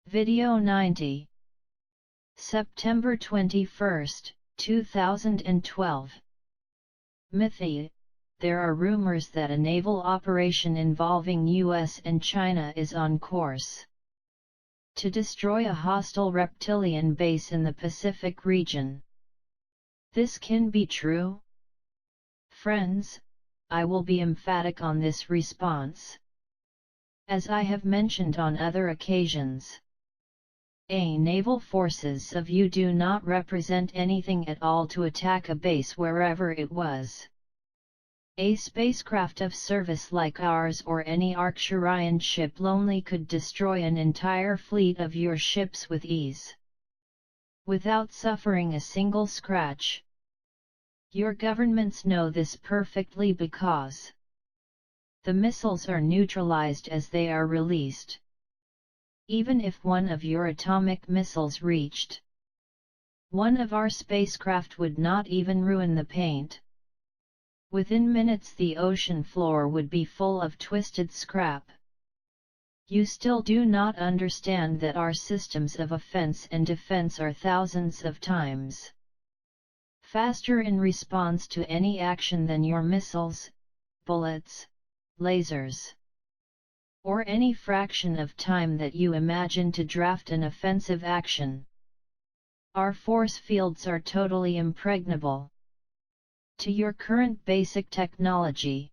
Video90. September 21, 2012. Mythi. There are rumors that a naval operation involving US and China is on course to destroy a hostile reptilian base in the Pacific region. This can be true? Friends, I will be emphatic on this response. As I have mentioned on other occasions, naval forces of you do not represent anything at all to attack a base wherever it was. A spacecraft of service like ours or any Archestrian ship lonely could destroy an entire fleet of your ships with ease, without suffering a single scratch. Your governments know this perfectly because the missiles are neutralized as they are released. Even if one of your atomic missiles reached one of our spacecraft would not even ruin the paint. Within minutes the ocean floor would be full of twisted scrap. You still do not understand that our systems of offense and defense are thousands of times faster in response to any action than your missiles, bullets, lasers, or any fraction of time that you imagine to draft an offensive action. Our force fields are totally impregnable to your current basic technology.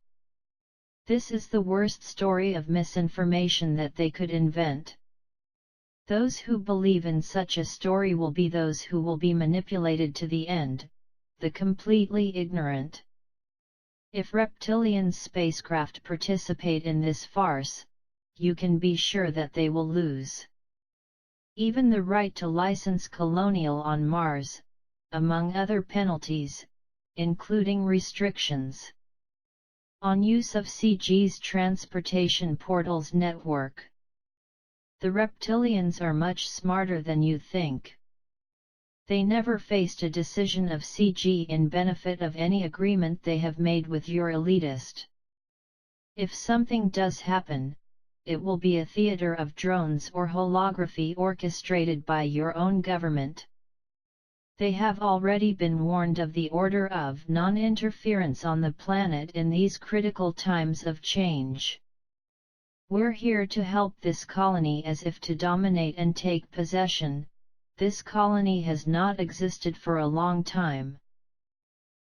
This is the worst story of misinformation that they could invent. Those who believe in such a story will be those who will be manipulated to the end, the completely ignorant. If reptilian spacecraft participate in this farce, you can be sure that they will lose even the right to license colonial on Mars, among other penalties, including restrictions on use of CG's transportation portals network. The reptilians are much smarter than you think. They never faced a decision of CG in benefit of any agreement they have made with your elitist. If something does happen, it will be a theater of drones or holography orchestrated by your own government. They have already been warned of the order of non-interference on the planet in these critical times of change. We're here to help this colony as if to dominate and take possession. This colony has not existed for a long time.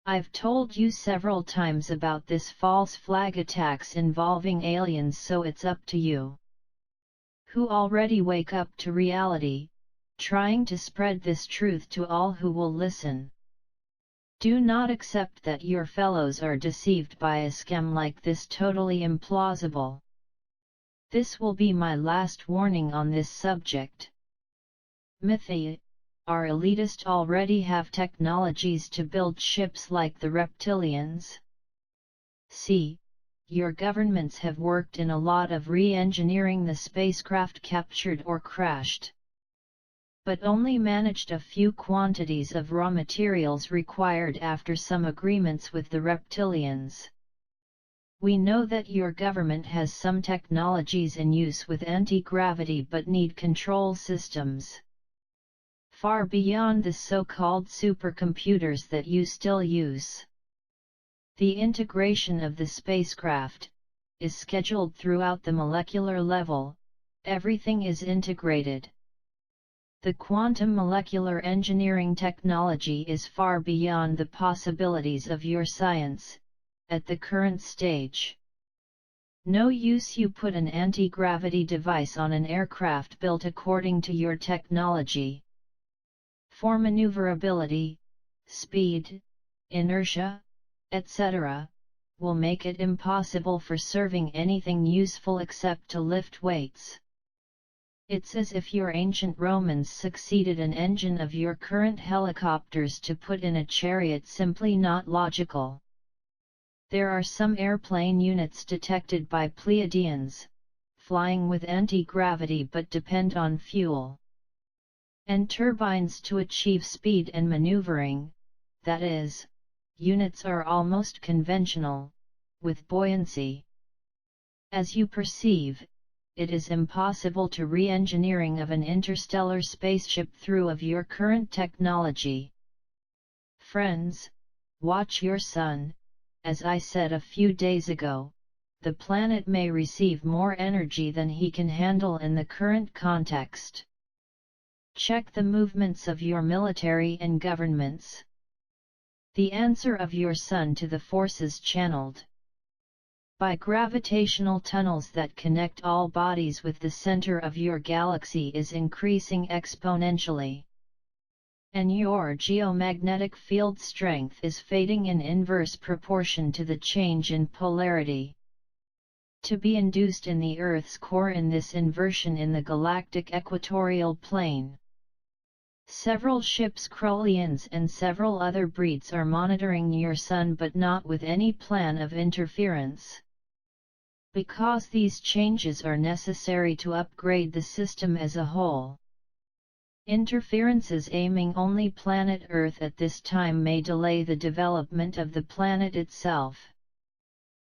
I've told you several times about this false flag attacks involving aliens, so it's up to you who already wake up to reality, trying to spread this truth to all who will listen. Do not accept that your fellows are deceived by a scam like this, totally implausible. This will be my last warning on this subject. Mythi. Our elitists already have technologies to build ships like the reptilians. See, your governments have worked in a lot of re-engineering the spacecraft captured or crashed, but only managed a few quantities of raw materials required after some agreements with the reptilians. We know that your government has some technologies in use with anti-gravity but need control systems far beyond the so-called supercomputers that you still use. The integration of the spacecraft is scheduled throughout the molecular level. Everything is integrated. The quantum molecular engineering technology is far beyond the possibilities of your science, at the current stage. No use you put an anti-gravity device on an aircraft built according to your technology. For maneuverability, speed, inertia, etc., will make it impossible for serving anything useful except to lift weights. It's as if your ancient Romans succeeded an engine of your current helicopters to put in a chariot, simply not logical. There are some airplane units detected by Pleiadians, flying with anti-gravity but depend on fuel and turbines to achieve speed and maneuvering. That is, units are almost conventional, with buoyancy. As you perceive, it is impossible to re-engineering of an interstellar spaceship through of your current technology. Friends, watch your sun. As I said a few days ago, the planet may receive more energy than he can handle in the current context. Check the movements of your military and governments. The answer of your sun to the forces channeled by gravitational tunnels that connect all bodies with the center of your galaxy is increasing exponentially. And your geomagnetic field strength is fading in inverse proportion to the change in polarity. To be induced in the Earth's core in this inversion in the galactic equatorial plane. Several ships Krolians and several other breeds are monitoring your sun but not with any plan of interference. Because these changes are necessary to upgrade the system as a whole. Interferences aiming only planet Earth at this time may delay the development of the planet itself,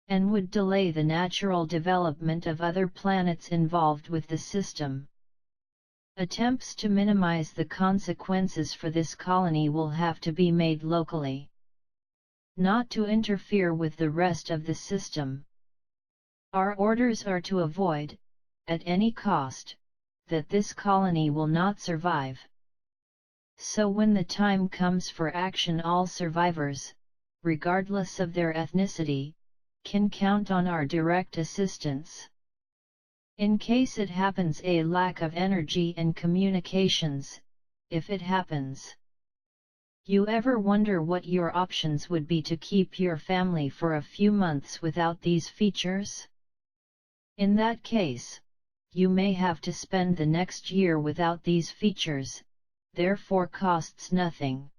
and would delay the natural development of other planets involved with the system. Attempts to minimize the consequences for this colony will have to be made locally, not to interfere with the rest of the system. Our orders are to avoid, at any cost, that this colony will not survive. So when the time comes for action, all survivors, regardless of their ethnicity, can count on our direct assistance. In case it happens a lack of energy and communications, if it happens. You ever wonder what your options would be to keep your family for a few months without these features? In that case, you may have to spend the next year without these features, therefore costs nothing.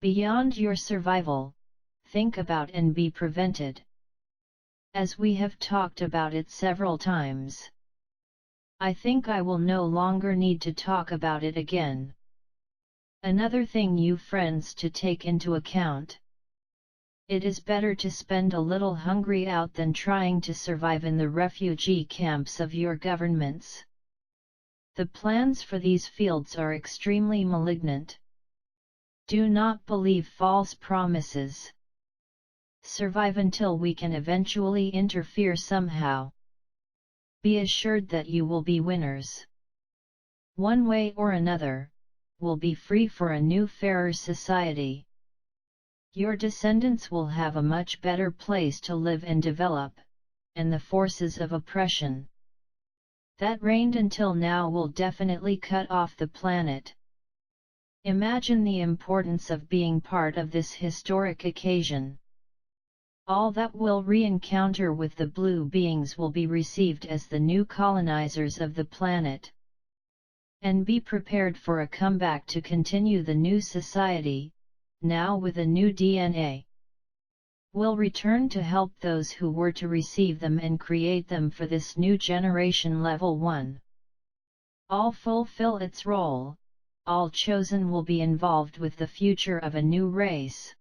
Beyond your survival, think about and be prevented. As we have talked about it several times. I think I will no longer need to talk about it again. Another thing, you friends, to take into account. It is better to spend a little hungry out than trying to survive in the refugee camps of your governments. The plans for these fields are extremely malignant. Do not believe false promises. Survive until we can eventually interfere somehow. Be assured that you will be winners. One way or another, will be free for a new fairer society. Your descendants will have a much better place to live and develop, and the forces of oppression that reigned until now will definitely cut off the planet. Imagine the importance of being part of this historic occasion. All that will re-encounter with the blue beings will be received as the new colonizers of the planet. And be prepared for a comeback to continue the new society, now with a new DNA. Will return to help those who were to receive them and create them for this new generation level 1. All fulfill its role, all chosen will be involved with the future of a new race.